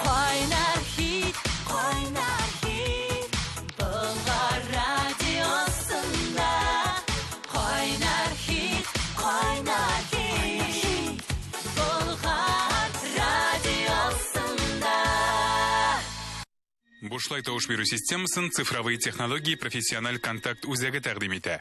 Kaynar hit, kaynar hit. Bulgar radyosunda. Kaynar hit, kaynar hit. Bulgar radyosunda. Бушлай тауыш беру системасын цифровые технологии профессиональ контакт үзәге тәкъдим итә.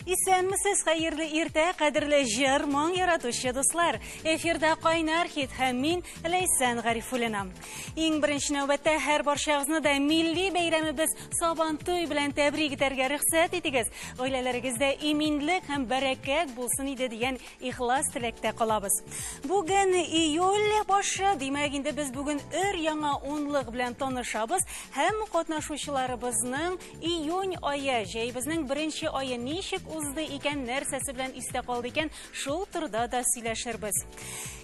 Исәнмесез, хәерле иртә, кадерле җыр, моң яратучы дуслар. Эфирда кайнар хит һәм мин Ләйсән Гарифуллина. Иң беренче нәүбәттә һәр барчагызны да милли бәйрәмебез Сабантуй белән тәбрик итәргә рөхсәт итегез. Гаиләләрегездә иминлек һәм бәрәкәт булсын иде дигән ихлас теләктә калабыз. Бүген июль башы, димәк инде без бүген яңа унлык белән танышабыз һәм катнашучыларыбызның июнь ае, җәйбезнең беренче ае ничек узды икән, нәрсәсе белән истә калды икән, шул турыда да сөйләшербез.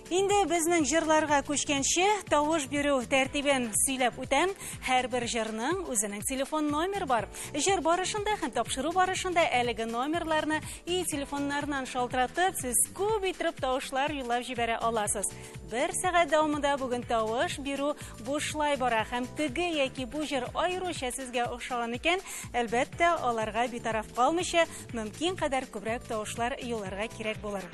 Инде безнең җырларга күчкәнче, тавыш бирү тәртибен сөйләп үтәм. Һәрбер җырның үзенең телефон номеры бар. Җыр барышында һәм тапшыру барышында әлеге номерларны и телефоннарыннан шалтыратып, сез күп итеп тавышлар юллап җибәрә аласыз. Бер сәгать дәвамында бүген тавыш бирү бушлай бара һәм теге яки бу җыр аеруча сезгә охшаган икән, әлбәттә, аларга битараф калмыйча, мөмкин кадәр күбрәк тавышлар юлларга кирәк булыр.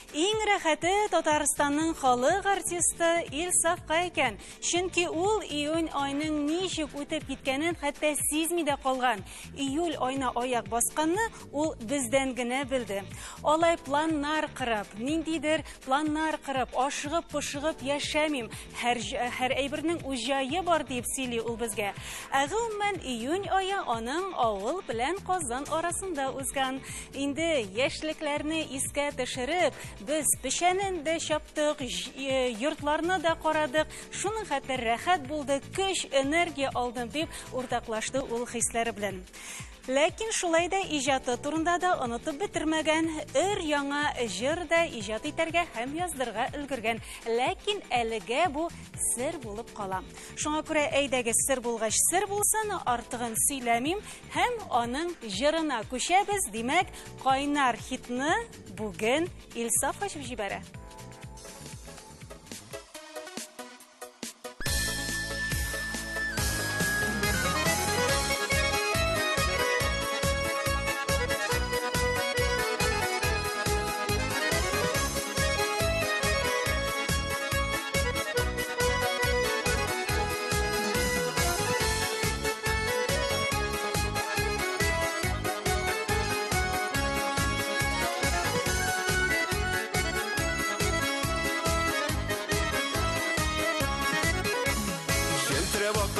Иң рәхәте Татарстанның халык артисты Илсафка икән. Чөнки ул июнь айның ничек үтеп киткәнен хәтта сизми дә калган. Июль айына аяк басканны ул бездән генә белде. Алай планнар кырып, ниндидер планнар кырып, ашыгып-пошыгып яшәмим. Һәр әйбернең үз җае бар дип сөйли ул безгә. Гомумән июнь ае аның авыл белән Казан арасында узган. Инде яшьлекләрне искә төшереп, без пешәнен дә чаптык, йортларны да карадык. Шуның хәтер рәхәт булды, көч, энергия алдым дип уртаклашты ул хисләре белән. Ләкин шулай да иҗаты турында да онытып бетермәгән, яңа җыр да иҗат итәргә һәм яздырга өлгергән. Ләкин әлегә бу сер булып кала. Шуңа күрә әйдәгез, сер булгач сер булсын, артыгын сөйләмим һәм аның җырына күчәбез. Димәк, кайнар хитны бүген Илсаф ачып җибәрә.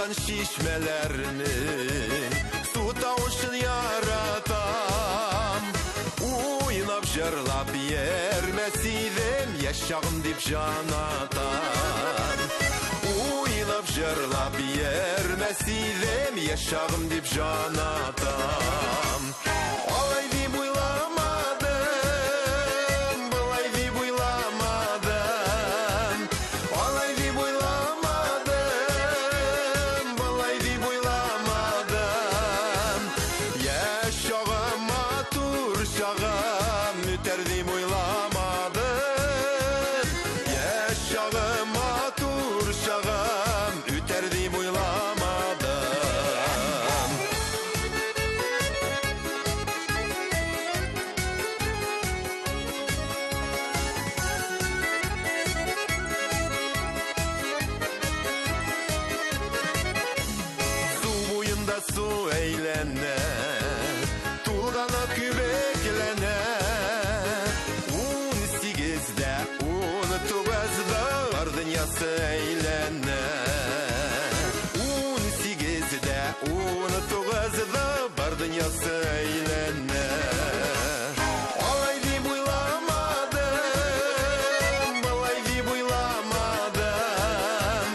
Şişmelerini su tavuşun yaratam, uynap jırlap yermesiydim yaşağım dip janatan. Uynap jırlap yermesiydim yaşağım dip janatan. Olay dip uylamadım, bulay dip uylamadım. Olay dip su eylene, tulgana kübeklene. 18'de, 19'da dünyası eylene. 18'de, 19'da dünyası eylene. Olay dip uylamadım, bulay dip uylamadım.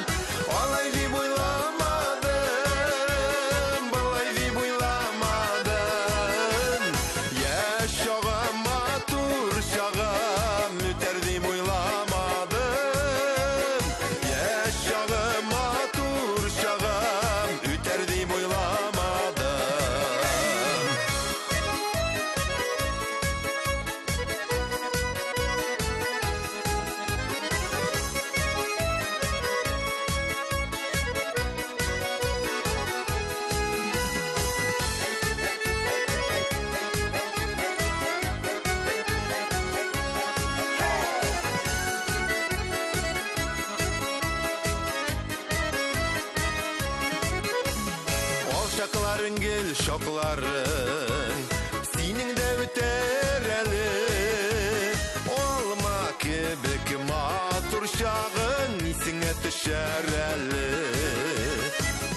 Olay dip uylamadım, bulay dip uylamadım. Yaşağım matur şağım, üter dip uylamadım. Yaşağım matur şağım, üter dip uylamadım. Шакларың кел, шакларың Синең дә үтәр әле Алма кебек матур чагың Исеңә төшәр әле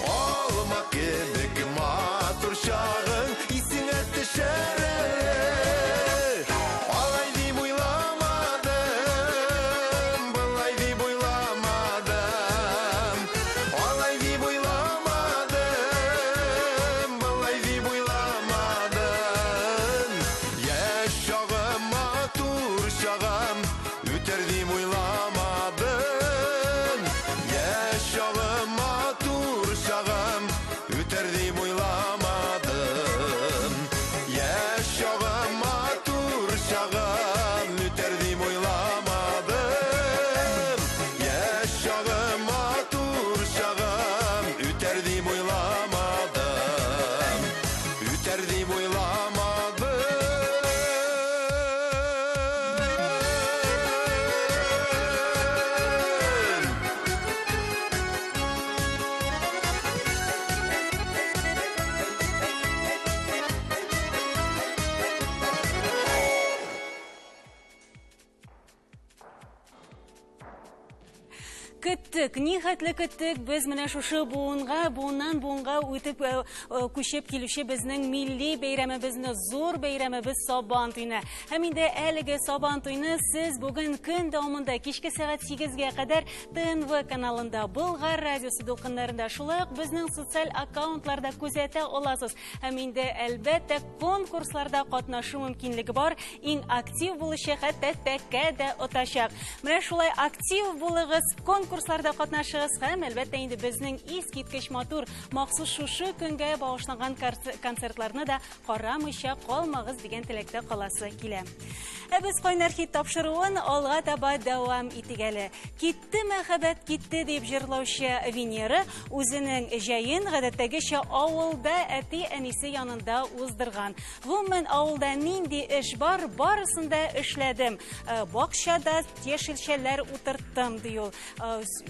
Алма кебек матур чагың Исеңә төшәр әле Алай дип уйламадым Былай дип уйламадым Алай дип уйламадым Былай дип уйламадым Яшь чагым, матур чагым Үтәр дип уйламадым Яшь чагым, матур чагым Үтәр дип уйламадым Яшь чагым, матур чагым Үтәр дип уйламадым Яшь чагым, матур чагым Үтәр дип уйламадым Үтәр дип уйламадым Көттік, нихәтле көттік, біз менә шушы буыннан буынга үтіп күшеп килүче безнең милли бәйрәмебезне, зур бәйрәмебез Сабан туйны. Һәм инде әлеге Сабан туйны сез бүген көн дәвамында кичке сәгать 8-га кадәр ТНВ каналында, Болгар радиосы дулкыннарында, шулай ук безнең социаль аккаунтларда күзәтә аласыз. Һәм инде әлбәттә конкурсларда катнашу мөмкинлеге бар. Иң актив булучы хәтта тәккә дә отачак. Менә шулай актив булыгыз, конкурсларда катнашыгыз һәм әлбәттә инде безнең искиткеч матур махсус шушы көнгә багышланган концертларны да карамыйча калмагыз дигән теләктә каласы килә. Без кайнар хит тапшыруын алга таба дәвам итик әле. Китте мәхәббәт китте дип җырлаучы Венера үзенең җәен гадәттәгечә авылда әти-әнисе янында уздырган. Гомумән авылда нинди эш бар, барысын да эшләдем. Бакчада яшелчәләр утырттым ди ул.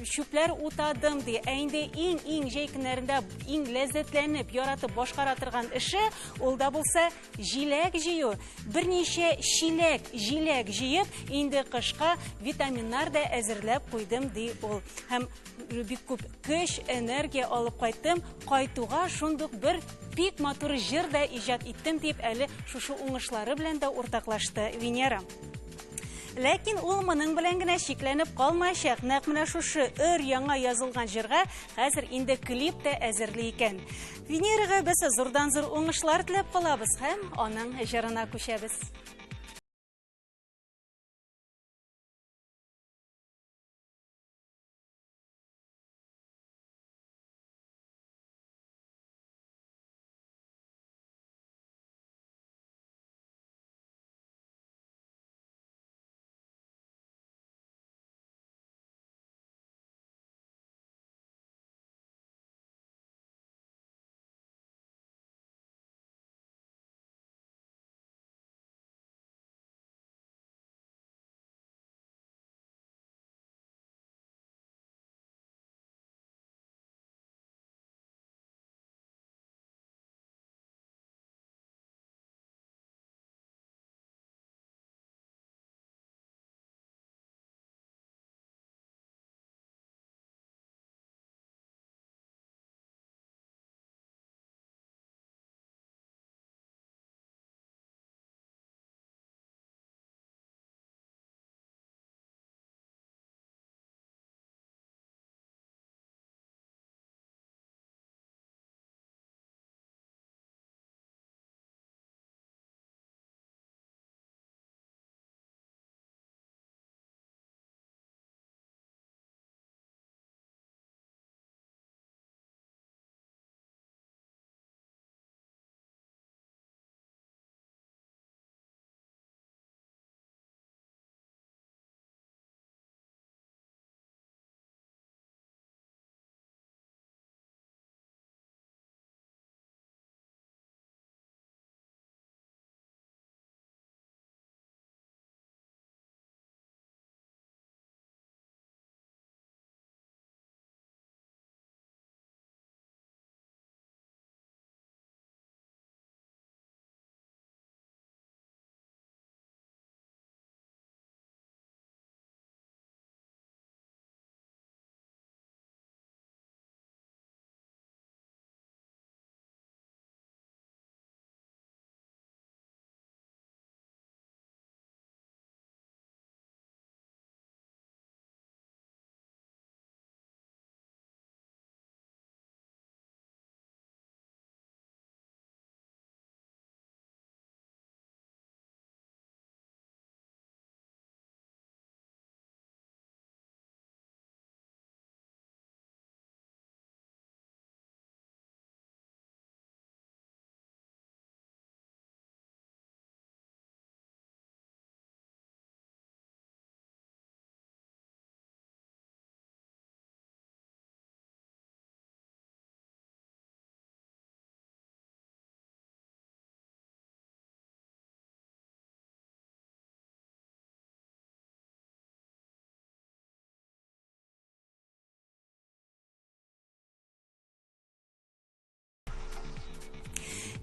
Шүпләр утадым ди. Инде иң җәй көннәрендә иң ләззәтләнеп, яратып башкара торган эше ул да булса җиләк җыю. Берничә җиләк җыеп, инде кышка витаминнар да әзерләп куйдым ди ул. Һәм бик күп көч, энергия алып кайттым. Кайтуга шундук бер бик матур җыр да иҗат иттем дип әле шушы уңышлары белән дә уртаклашты Венера. Ләкин ул моның белән генә шикләнеп калмаячак. Нәкъ менә шушы яңа язылган җырга хәзер инде клип тә әзерли икән. Венерага без зурдан-зур уңышлар теләп калабыз һәм аның җырына күчәбез.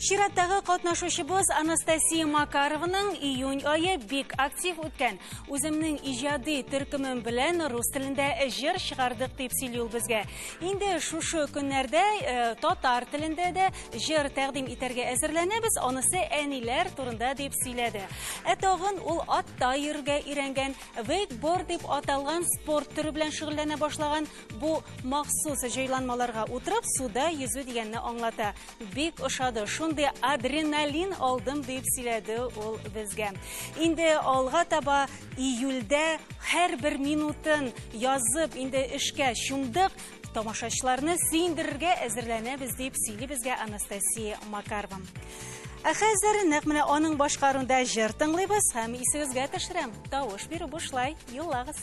Чираттагы катнашучыбыз Анастасия Макарованың июнь айы бик актив үткән. Үземнең иҗади төркемем белән рус телендә җыр чыгардык дип сөйли ул безгә. Инде шушы көннәрдә татар телендә дә җыр тәкъдим итәргә әзерләнәбез, анысы әниләр турында дип сөйләде. Тагын ул атта йөргә өйрәнгән, вейкборд дип аталган спорт төре белән шөгыльләнә башлаган. Бу махсус җайланмаларга утырып суда йөзү дигәнне аңлата. Бик ошады. Шундый адреналин алдым дип сөйләде ул безгә. Инде алга таба июльдә һәр минутын язып, инде эшкә чумдык. Тамашачыларны сөендерергә әзерләнәбез дип сөйли безгә Анастасия Макарова. Хәзер нәкъ менә аның башкарында җыр тыңлыйбыз һәм исегезгә төшерәм. Тавыш бирү бушлай, юллагыз.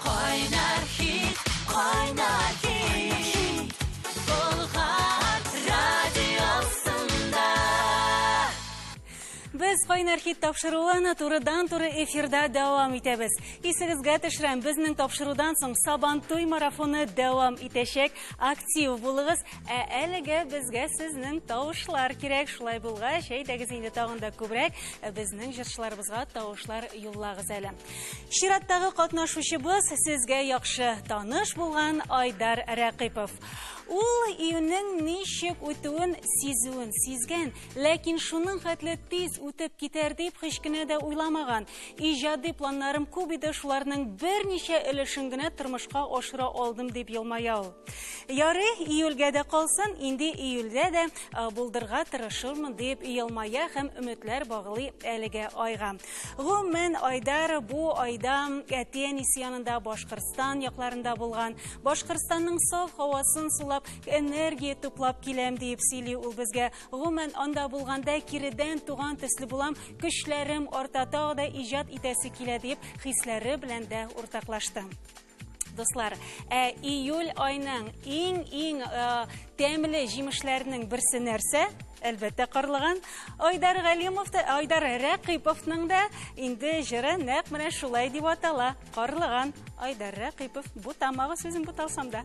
Кайнар хит, кайнар хит, Болгар радиосында. Без кайнар хит тапшыруын турыдан-туры эфирда дәвам итәбез. Исегезгә төшерәм, безнең тапшырудан соң Сабантуй марафоны дәвам итәчәк. Актив булыгыз. Әлегә безгә сезнең тавышлар кирәк. Шулай булгач, әйдәгез инде тагын да күбрәк безнең җырчыларыбызга тавышлар юллагыз әле. Чираттагы катнашучыбыз сезгә яхшы таныш булган Айдар Рәкыйпов. Ул июньнең ничек үтүен сизгән, ләкин шуның хәтле тиз үтеп китәр дип һич кенә дә уйламаган. Иҗади планнарым күп иде, шуларның берничә өлешен генә тормышка ашыра алдым дип елмая ул. Ярый, июльгә дә калсын, инде июльдә дә булдырга тырышырмын дип елмая һәм өметләр баглый әлегә айга. Гомумән, Айдар бу айда әти-әнисе янында Башкортстан якларында булган. Башкортстанның саф һавасын сулап, энергия туплап киләм дип сөйли ул безгә. Гомумән, анда булганда киредән туган төсле булам, көчләрем арта, тагы да иҗат итәсе килә дип хисләре белән дә уртаклашты. Дуслар, июль айның иң тәмле җимешләренең берсе нәрсә? Әлбәттә, карлыган. Айдар Рәкыйповның да инде җыры нәкъ менә шулай дип атала. Карлыган. Айдар Рәкыйпов, бу тамагы сүзен буталсам да.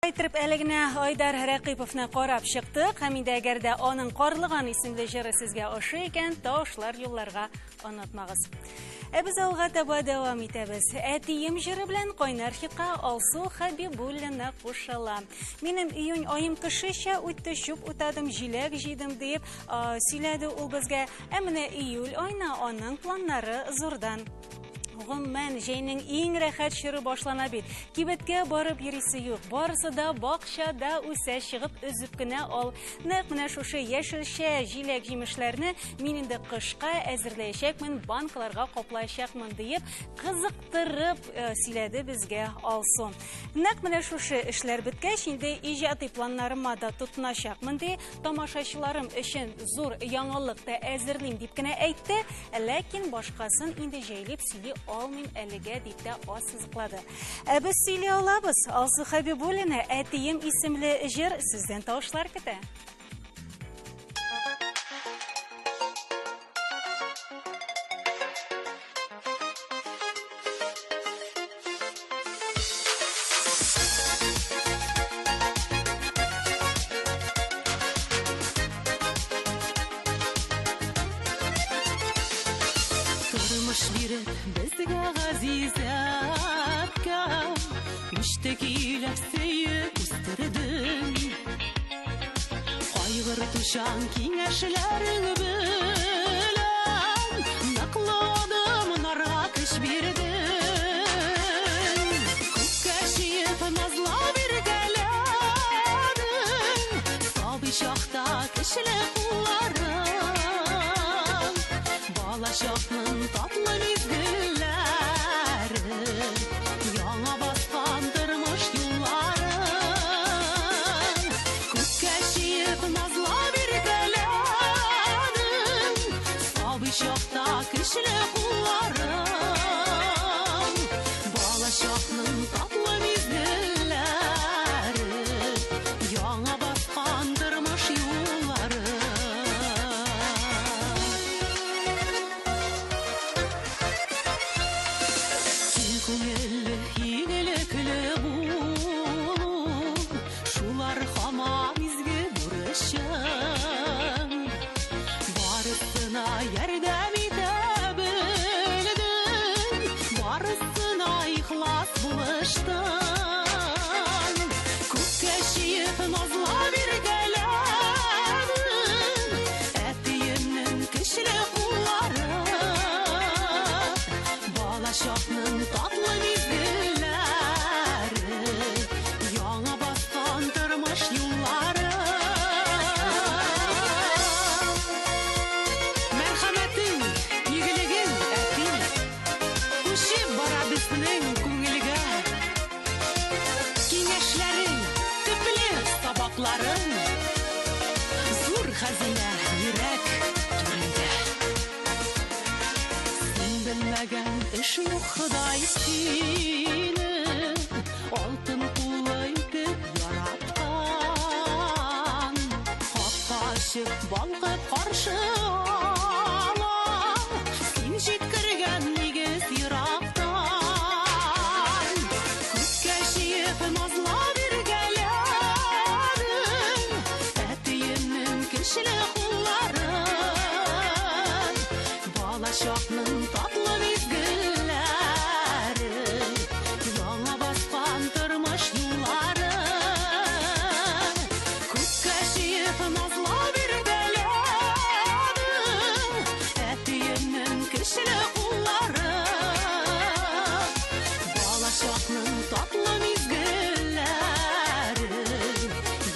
Әйтеп әлегенә Айдар Рәкыйповны карап чыктык, һәм инде әгәр дә аның Карлыган исемле җыры сезгә ошый икән, ташлар юлларга онытмагыз. Без алга таба дәвам итәбез. Әтием җыры белән кайнар хитка Алсу Хәбибуллина кушыла. Минем июнь аем кешечә үтте, чүп утадым, җиләк җыйдым дип сөйләде ул безгә. Ә менә июль айына аның планнары зурдан. гомумән җәйнең иң рәхәт чоры башлана бит. Кибеткә барып йөрисе юк. Барысы да бакчада үсә чыгып өзеп кенә ал. Нәкъ менә шушы яшелчә, җиләк җимешләрне мин инде кышка әзерләячәкмен, банкаларга каплаячакмын диеп, кызыктырып сөйләде безгә Алсу. Нәкъ менә шушы эшләр беткәч, инде иҗади планнарыма да тотыначакмын ди, тамашачыларым өчен зур яңалык та әзерлим дип кенә әйтте, ләкин башкасын инде җәйлеп сөйли алмыйм әлегә дип тә ассызыклады. Без сөйли алабыз. Алсу Хәбибуллина, әтием исемле җыр сездән тавышлар көтә. Тормыш биреп безгә газизәткә, үчтек иләп сөеп үстердең. Кайгыртучан киңәшләрең белән ныклы адымнарга көч бирдең. Күккә чиеп назлап иркәләдең, сабый чакта көчле кулларың, бала чакның татлы мизгелләре, яңа баскан тормыш юлларын. Күккә чиеп назлап иркәләдең, сабый чакта көчле кулларың, бала чакның татлы мизгелләре, яңа баскан тормыш юлларын. Күңелле, игелекле булу, шулар һаман изге бурычың. Барысына ярдәм итә белдең, барысына ихлас булыштың. Күккә чиеп назлап иркәләдең, әтиемнең көчле куллары, бала чакның татлы мизгелләре, яңа баскан тормыш юллары. Мәрхәмәтең, игелегең, әтим, күчеп бара безнең күңелгә. Киңәшләрең, төпле сабакларың, зур хәзинә йөрәк түрендә. Син белмәгән эш юк, Ходай сине алтын куллы итеп яраткан. Капка ачып балкып каршы ала, син җиткергән нигез ерактан. Күккә чиеп назлап иркәләдең, әтиемнең көчле куллары, бала чакның татлы мизгелләре, яңа баскан тормыш юллары. Күккә чиеп назлап иркәләдең, әтиемнең көчле куллары, бала чакның татлы мизгелләре,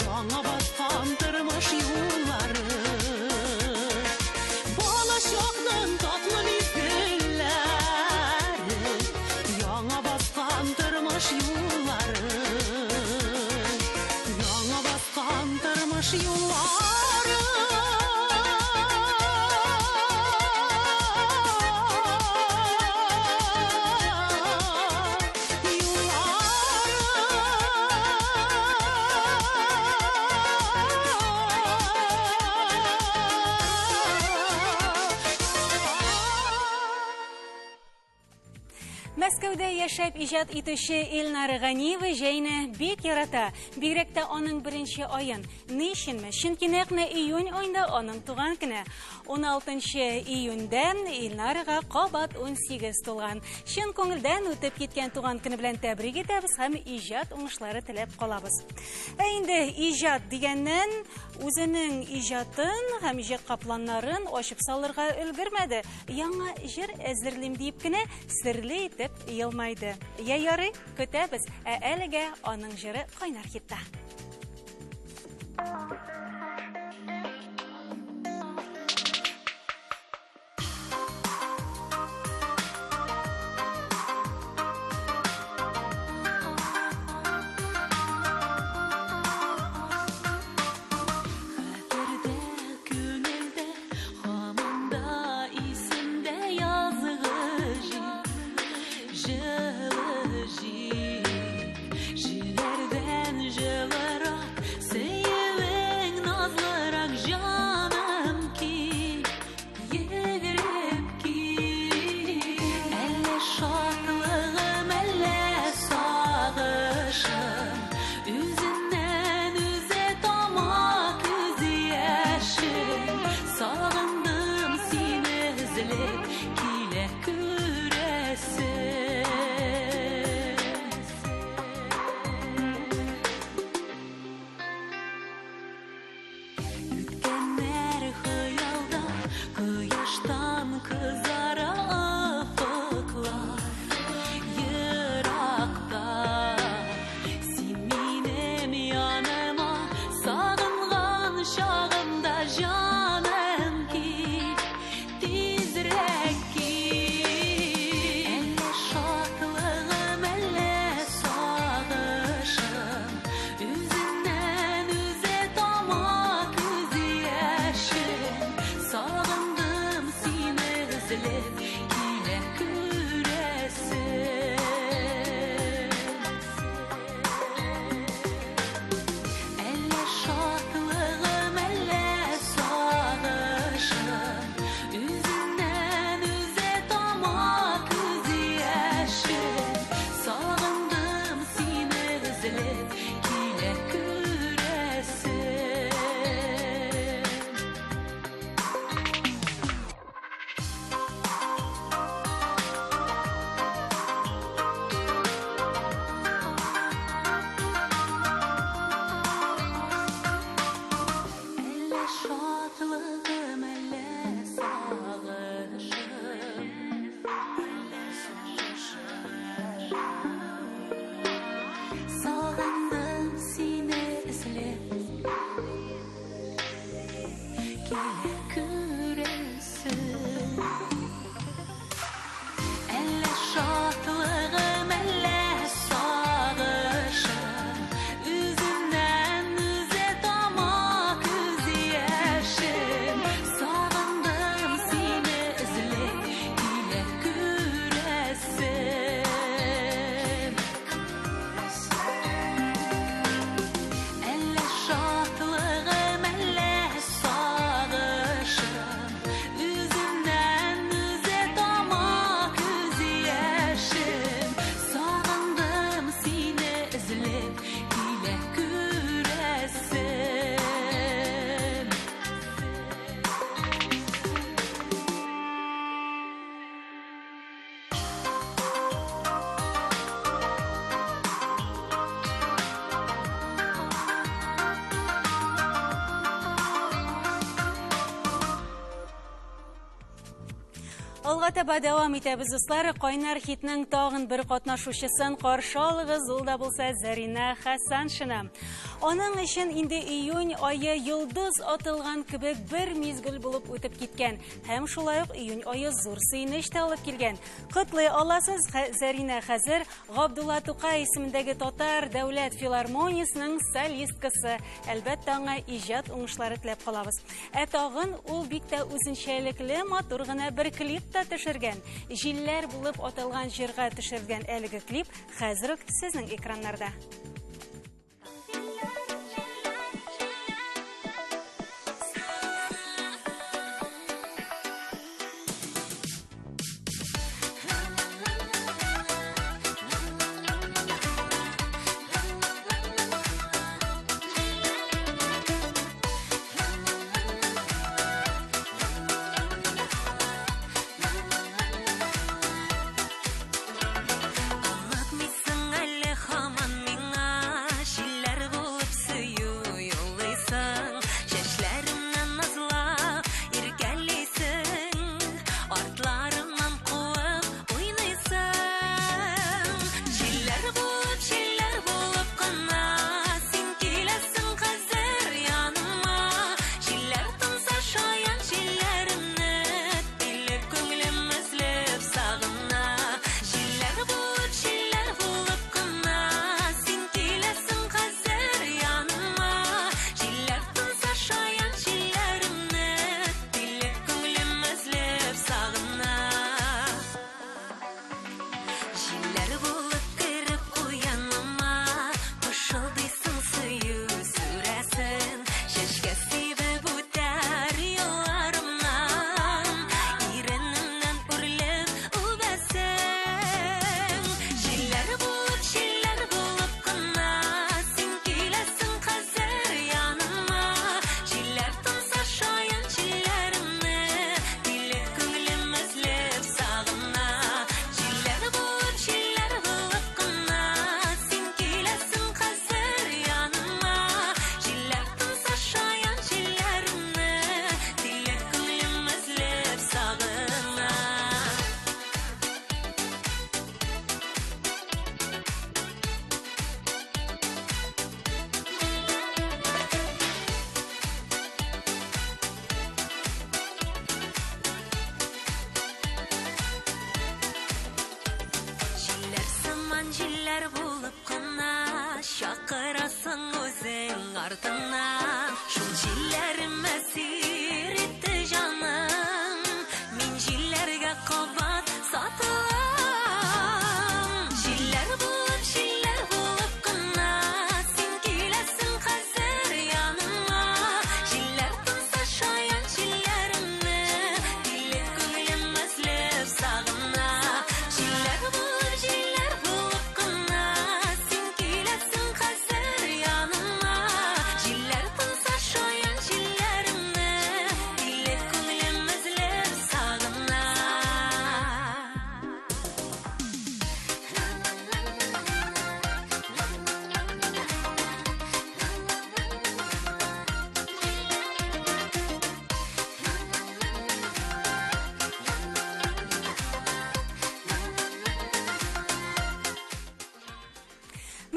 яңа баскан тормыш юллары. Бала чакның татлы мизгелләре, яңа баскан тормыш юллары, яңа баскан тормыш юллары. Мәскәүдә яшәп иҗат итүче Илнар Ганиева җәйне бик ярата. Бигрәк тә аның беренче аен. Ни өченме? Чөнки нәкъ июнь аенда аның туган көне. 16 июньдә Илнарга кабат 18 тулган. Чын күңелдән үтеп киткән туган көне белән тәбрик итәбез һәм иҗат уңышлары теләп калабыз. Инде иҗат дигәннән үзенең иҗатын һәм иҗат капланнарын ачып салырга өлгермәде. Яңа җыр әзерлим дип кенә серле итеп елмайды. Я ярый, көтәбез, әлегә аның җыры кайнар хитта. Алга таба дәвам итәбез дуслар. Кайнар хитнең тагын бер катнашучысын каршы алыгыз, ул да булса Зарина Хәсәншина. Аның өчен инде июнь ае йолдыз атылган кебек бер мизгел булып үтеп киткән. Һәм шулай ук июнь ае зур сөенеч тә алып килгән. Котлый аласыз Зарина хәзер Габдулла Тукай исемендәге Татар дәүләт филармониясының солисткасы. Әлбәттә аңа иҗат уңышлары теләп калабыз. Тагын ул бик тә үзенчәлекле матур гына бер клип төшергән. Җилләр булып аталган җырга төшергән әлеге клип хәзер үк сезнең экраннарда.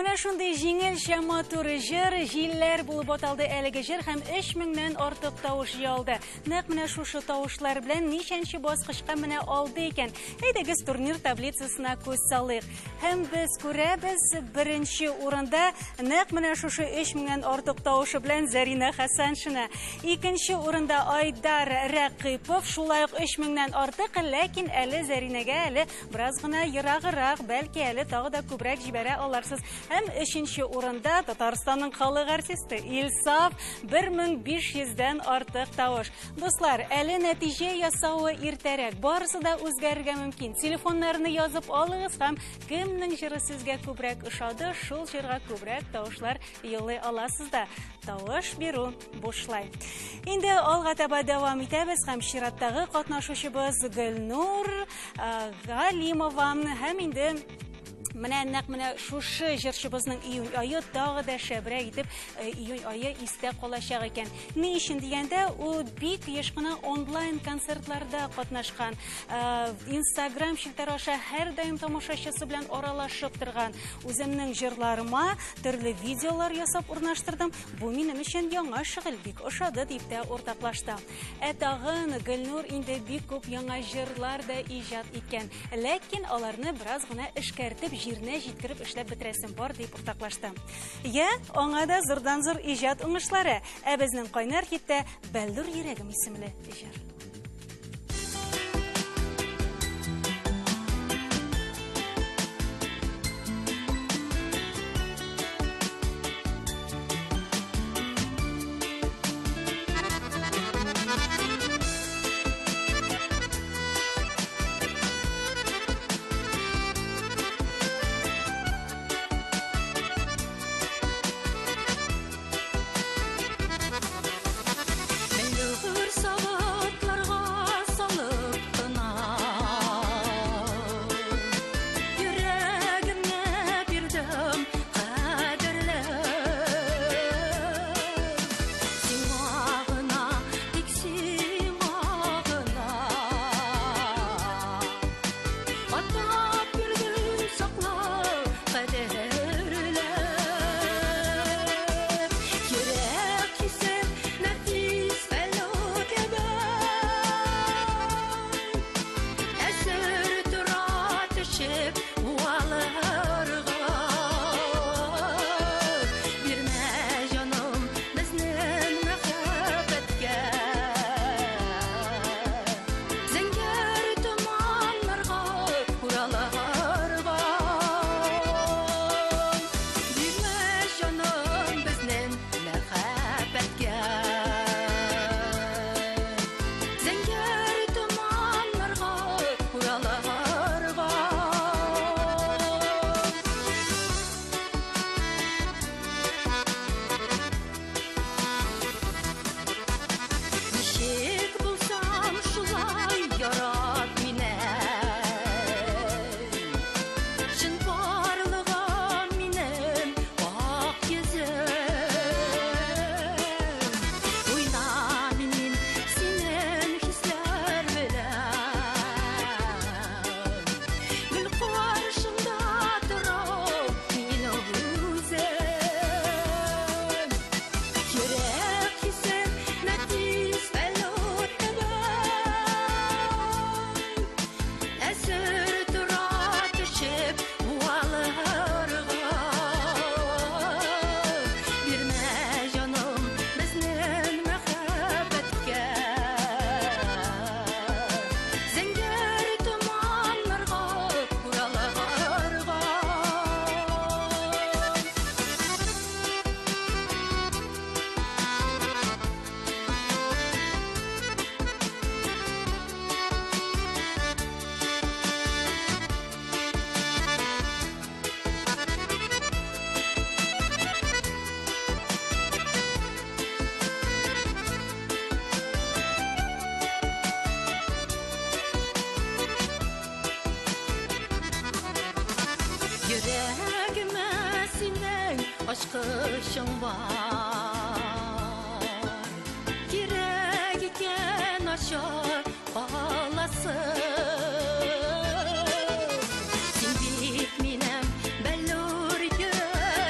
менә шундый җиңел матур җыр, җилләр булып аталды әлеге җыр һәм 3000-нән артык тавыш ялды. Нәкъ менә шушы тавышлар белән ничәнче баскычка менә алды икән. Әйдәгез турнир таблицасына күз салыйк. Һәм без күрәбез, беренче урында нәкъ менә шушы 3000-нән артык тавышы белән Зарина Хәсәншина. Икенче урында Айдар Рәкыйпов, шулай ук 3000-нән артык, ләкин әле Заринәгә әле бераз гына ерагырак, бәлки әле тагы да күбрәк җибәрә аларсыз. Һәм 3нче урында Татарстанның халык артисты Илсаф 1500-дән артык тавыш. Дуслар, әле нәтиҗә ясауы иртәрәк. Барысы да үзгәрергә мөмкин. Телефоннарны язып алыгыз һәм кемнең җыры сезгә күбрәк ошады, шул җырга күбрәк тавышлар йолый аласыз да. Тавыш бирү бушлай. Инде алга таба дәвам итәбез һәм чираттагы катнашучыбыз Гөлнур Галимова һәм инде менә шушы җырчыбызның июнь айы тагы да шәбрәк итеп июнь айы истә калачак икән. Ни өчен дигәндә, ул бик еш кына онлайн концертларда катнашкан. Instagram челтәре аша һәр даим тамашачысы белән аралашып торган. Үземнең җырларыма төрле видеолар ясап урнаштырдым. Бу минем өчен яңа шөгыль, бик ошады дип тә уртаклашты. Тагын Гөлнур инде бик күп яңа җырлар да иҗат иткән. Ләкин аларны бераз гына эшкәртеп җиренә җиткереп эшләп бетерәсем бар дип уртаклашты. Аңа да зурдан-зур иҗат уңышлары. Безнең кайнар хиттә Бәлдүр йөрәгем исемле җыр. Aşkışın var Kirek iken aşar balası Sen bitminem bellur yürek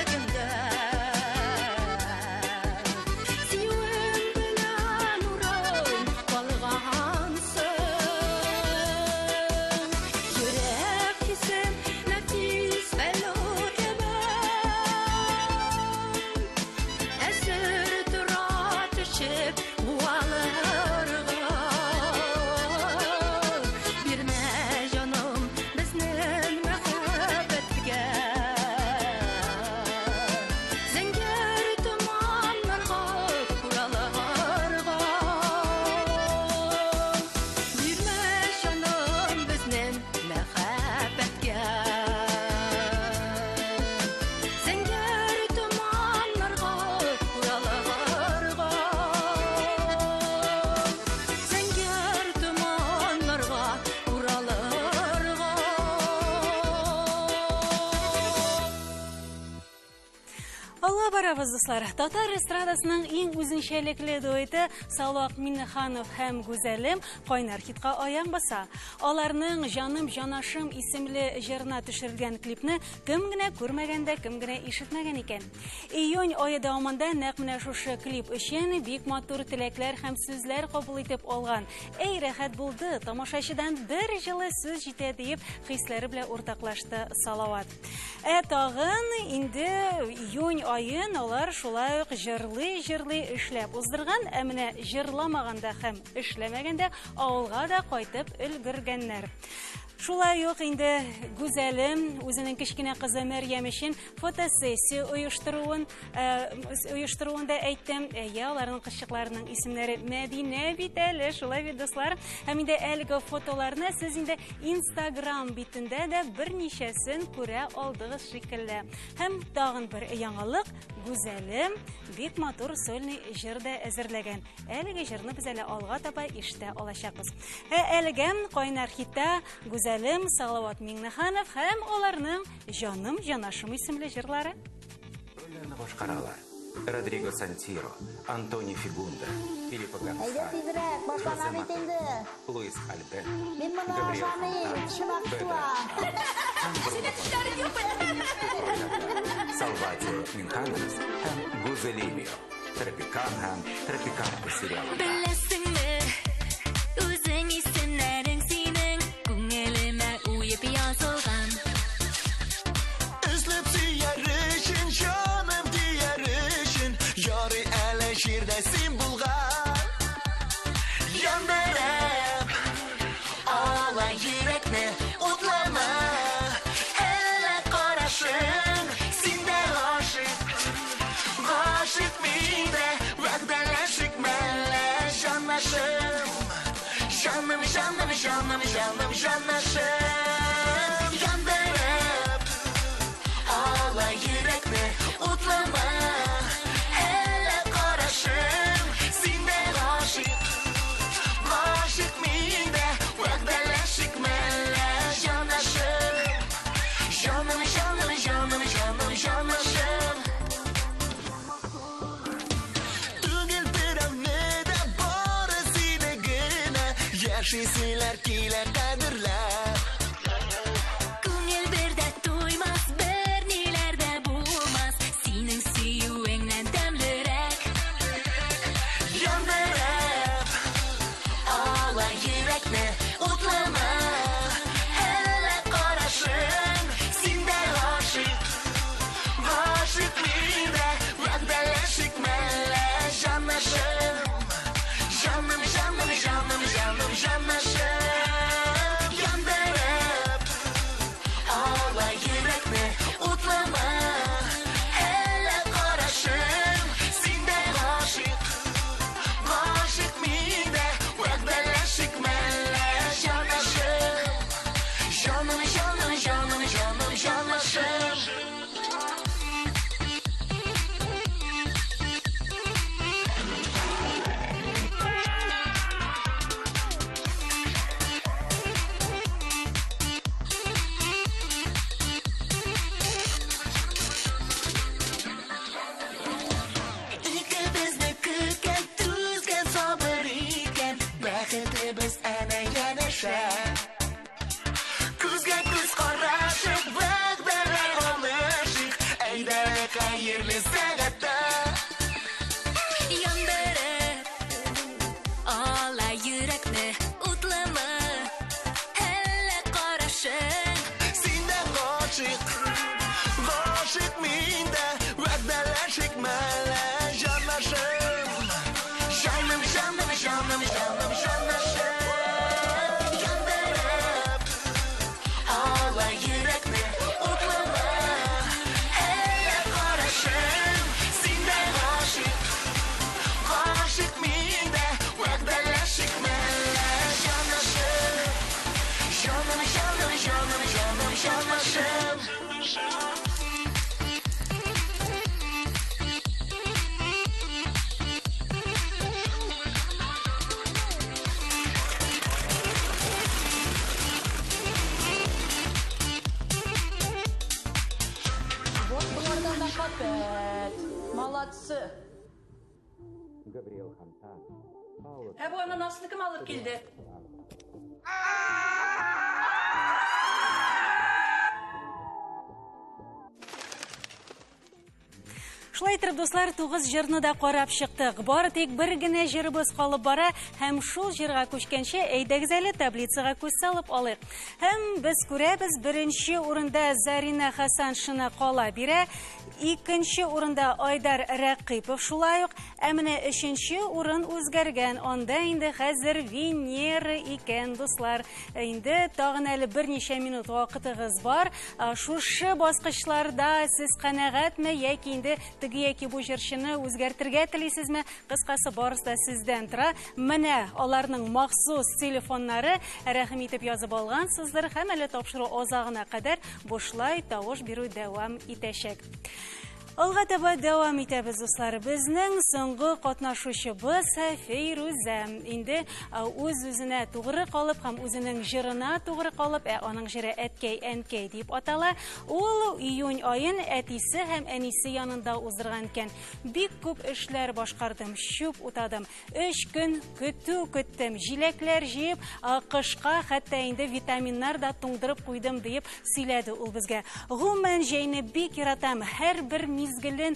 Ала барабыз, дуслар. Татар эстрадасының иң үзенчәлекле дуэты Салават Миннеханов һәм Гүзәлем кайнар хитка аян баса. Аларның Җаным җанашым исемле җырына төшерелгән клипны кем генә күрмәгәндә, кем генә ишетмәгән икән. Июнь ае дәвамында нәкъ менә шушы клип өчен бик матур теләкләр һәм сүзләр кабул итеп алган. Әй рәхәт булды, тамашачыдан бер җылы сүз җитә дип хисләре белән уртаклашты Салават. Тагын инде июнь айын алар шулай ук җырлый эшләп уздырган, ә менә җырламаганда һәм эшләмәгәндә авылга да кайтып өлгергәннәр. Шулай ук инде Гүзәлем үзенең кечкенә кызы Мәрьям өчен фотосессия оештыруында әйттем. Аларның кызчыкларының исемнәре Мәдинә бит әле, шулай бит дуслар. Һәм инде әлеге фотоларны сез инде Instagram битендә дә берничәсен күрә алдыгыз шикелле. Һәм тагын бер яңалык, Гүзәлем бик матур сольный җыр да әзерләгән. Әлеге җырны без әле алга таба ишетә алачакбыз. Әлегә кайнар хитта Гүзәлем, Салават Миннеханов һәм аларның Җаным җанашым исемле җырлары. Рольләрне башкаралар. Родриго Сантиро, Антони Фигунда, Филиппо Әйдә Гонсалес, тизрәк, башлана бит инде. Луис Альберт, Мин моны Габриэль ашамыйм, чынлап туа. Салватио Минханес һәм Гүзәлемио. Тропикан һәм Тропиканка сериалы. Беләсеңме, үзең исемнәрең синең күңелемә уеп язылган. Özlep siyarışın, canım diyarışın, yarı ele şirdesin bulgan. Yanderem, ağla yürekne, utlama, hele karışın, sinde aşık, aşık mide, vəqdələşik mənlə canlaşım. Canım, canım, canım, canım, canlaşım. Yanderem, ağla yürekne, utlama, hele karışım, sinde aşık, aşık mide, vəqdələşik mənlə canlaşım. Canım, canım, canım, canım, canlaşım. Түгел берәүне барысыны генә яшисейләр килә кадерләп. Күңел бердә туймас, берниләр дә булмас, синең сөюеңнән тәмлерәк. Яндырып, ала йөрәкне, утлама, hele карашым, синдә гашык, гашык мидә, вәгъдәләшик мәллә җанашым. Җаным, җаным, җаным, җаным, җанашым. Яндырып, ала йөрәкне, утлама, hele карашым, синдә гашык, гашык мидә, вәгъдәләшик мәллә Молодцы. Габриэл Хантан. Bu ananasını kim alıp geldi? Шулай итеп, дуслар, 9 җырны да карап чыктык. Бары тик бер генә җырыбыз калып бара, һәм шул җырга күчкәнче әйдәгез әле таблицага күз салып алыйк. Һәм без күрәбез, беренче урында Зарина Хасан шына кала бирә, икенче урында Айдар Рәкыйпов шулай ук, ә менә өченче урын үзгәргән. Анда инде хәзер Венера икән, дуслар. Инде тагын әле берничә минут вакытыгыз бар. Шушы баскычларда сез канәгатьме яки инде яки бу җырчыны үзгәртергә телисезме? Кыскасы, барысы да сездән тора. Менә аларның махсус телефоннары, рәхим итеп язып алгансыздыр, һәм әле тапшыру азагына кадәр бушлай тавыш бирү дәвам итәчәк. Алга таба дәвам итәбез, дуслар. Безнең соңгы катнашучыбыз Фәйрүзә. Инде үз-үзенә тугры калып һәм үзенең җырына тугры калып, аның җыры әткәй-әнкәй дип атала. Ул июнь аен әтисе һәм әнисе янында уздырган икән. Бик күп эшләр башкардым, чүп утадым. 3 көн көттем, җиләкләр җыеп, кышка хәтта инде витаминнар да туңдырып куйдым дип сөйләде ул безгә. Гомумән җәйне бик яратам. Һәрбер мизгелен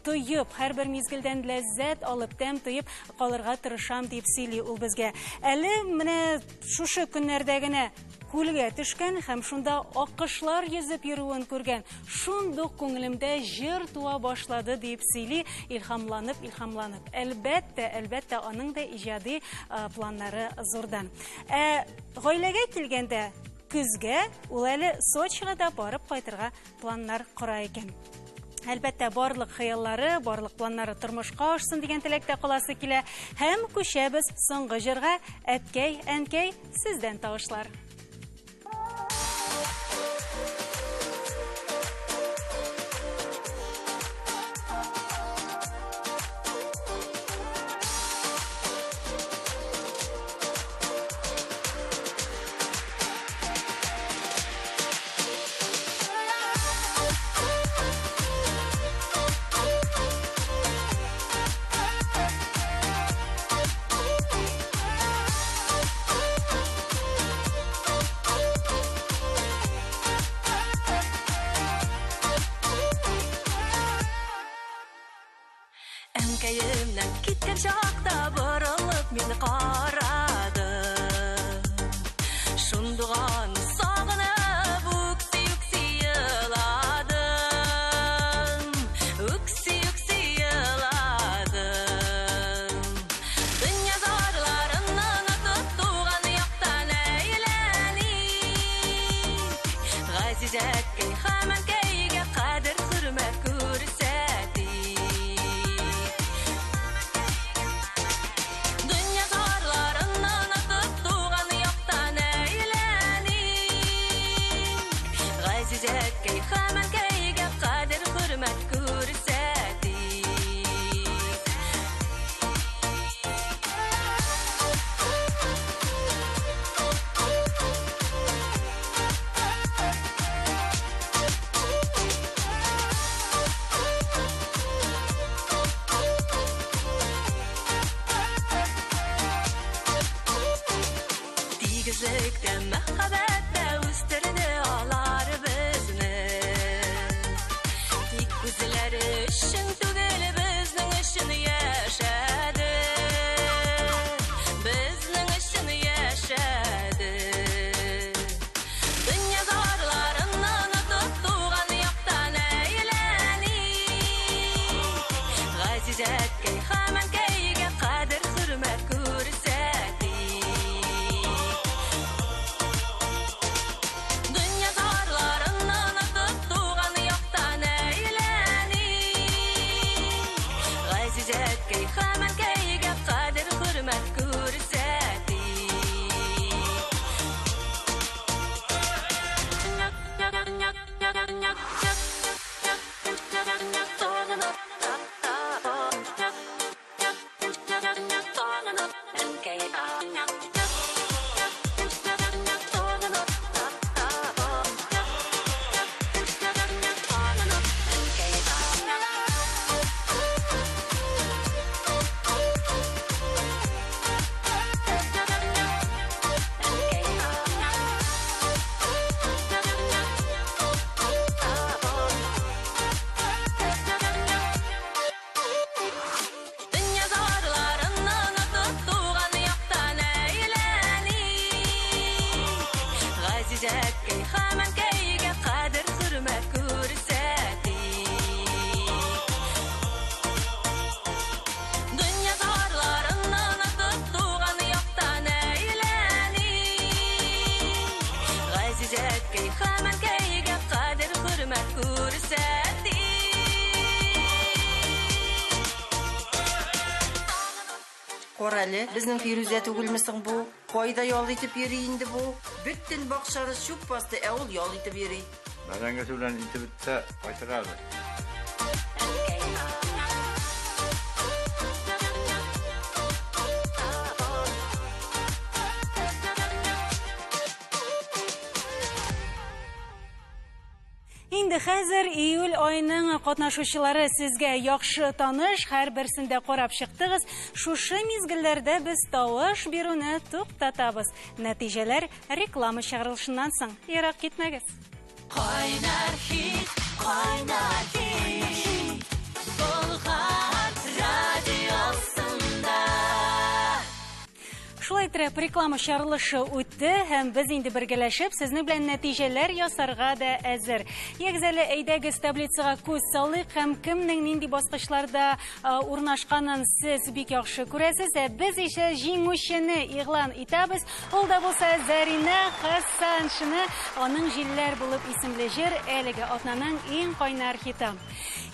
тоеп, һәрбер мизгелдән ләззәт алып, тәм тоеп калырга тырышам дип сөйли ул безгә. Әле менә шушы көннәрдә генә күлгә төшкән һәм шунда аккышлар йөзеп йөрүен күргән. Шундук күңелемдә җыр туа башлады дип сөйли, илһамланып. Әлбәттә, аның да иҗади планнары зурдан. Гаиләгә килгәндә, күзгә ул әле Сочига да барып кайтырга планнар кора икән. Әлбәттә, барлык хыяллары, барлык планнары тормышка ашсын дигән теләктә каласы килә. Һәм күчәбез соңгы җырга. Әткәй, әнкәй, сездән тавышлар. Әнкәемнән киткән чакта борылып мине карады. Шундуган сагынып үкси еладым. Үкси еладым. Дөнья зарларыннан атып туган яктан әйләник. Газизәткәй һәм әнкәйгә кадер хөрмәт күрсәтик. Газизәткәй һәм әнкәйгә кадер хөрмәт күрсәтик. Тигезлектә, мәхәббәттә үстерде алар безне. Тик үзләре өчен түгел, безнең өчен яшәде. Безнең өчен яшәде. Дөнья зарларыннан атып туган яктан әйләник. Газизәткәй һәм әнкәйгә кадер хөрмәт күрсәтик. әле, безнең Фирүзә түгелмесең бу? Кайда ял итеп йөри инде бу? Бөтен бакчаны чүп басты, ә ул ял итеп йөри. Бәрәңге сүлән итеп бетсә, кайтырады. Инде хәзер июль айының катнашучылары сезгә яхшы таныш, һәрберсендә карап чыктыгыз. Шушы мизгелләрдә без тавыш бирүне туктатабыз. Нәтиҗәләр реклама чыгарылышыннан соң. Ерак китмәгез. Кайнар хит, Болгар радиосында. Шулай итеп, реклама чыгарылышы үтте һәм без инде бергәләшеп сезнең белән нәтиҗәләр ясарга да әзер. Ягъзәле әйдәгез таблицага күз салыйк һәм кемнең нинди баскычларда урнашканын сез бик яхшы күрәсез. Без исә җиңүчене игълан итәбез. Ул да булса Зарина Хәсәншина, аның җилләр булып исемле җыр әлеге атнаның иң кайнар хиты.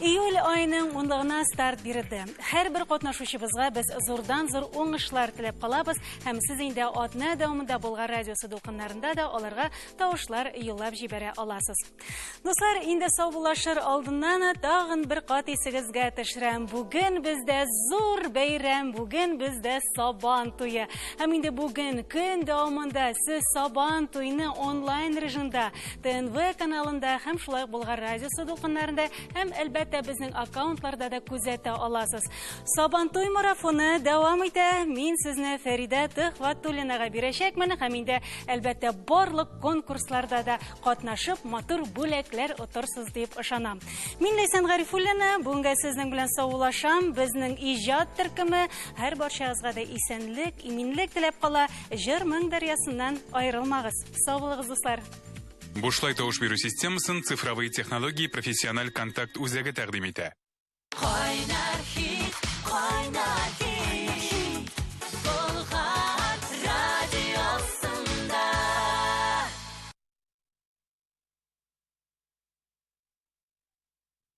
Июль айының 10-лыгына старт бирде. Һәрбер катнашучыбызга без зурдан-зур уңышлар теләп калабыз. Һәм сез инде атна дәвамында Болгар радиосы дулкыннарында да аларга тавышлар юллап җибәрә аласыз. Дуслар, инде саубулашыр алдыннан тагын бер кат исегезгә төшерәм. Бүген бездә зур бәйрәм, бүген бездә Сабан туе. Һәм инде бүген көн дәвамында сез Сабан туйны онлайн режимда ТНВ каналында һәм шулай Болгар радиосы дулкыннарында һәм әлбәттә безнең аккаунтларда да күзәтә аласыз. Сабан туй марафоны дәвам итә. Мин сезне Фәридә Төхвәтуллинага бирәчәкмен һәм инде әлбәттә барлык конкурсларда да катнашып матур бүләкләр утырсыз дип ышанам. Мин Ләйсән Гарифуллина, бүгенге сезнең белән саулашам. Безнең иҗат төркеме һәр барчагызга да исәнлек, иминлек теләп кала. Җыр моң дәрьясыннан аерылмагыз. Сау булыгыз, дуслар. Бушлай тавыш бирү системасын цифровые технологии профессиональ контакт үзәге тәкъдим итә.